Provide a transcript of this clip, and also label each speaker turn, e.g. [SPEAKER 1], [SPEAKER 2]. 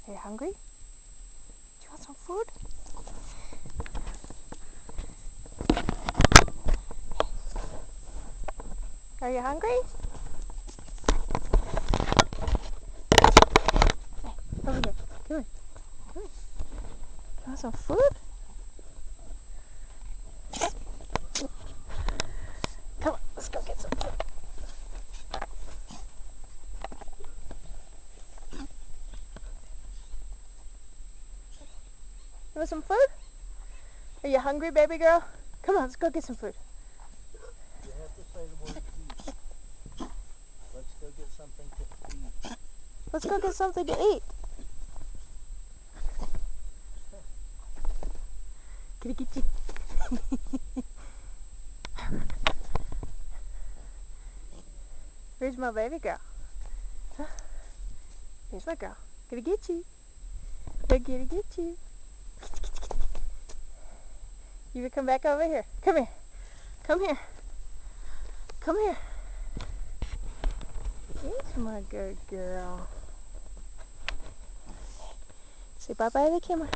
[SPEAKER 1] Are you hungry? Do you want some food? Are you hungry? Hey, over here. Come here. Come here. You want some food? Come on, let's go get some food. You want some food? Are you hungry, baby girl? Come on, let's go get some food.
[SPEAKER 2] You have to say the word eat. Let's go get something to eat.
[SPEAKER 1] Let's go get something to eat. Can I get you? Where's my baby girl? Huh? Here's my girl. Gonna get you. I'm gonna get you. You come back over here. Come here. Come here. Come here. Here's my good girl. Say bye-bye to the camera.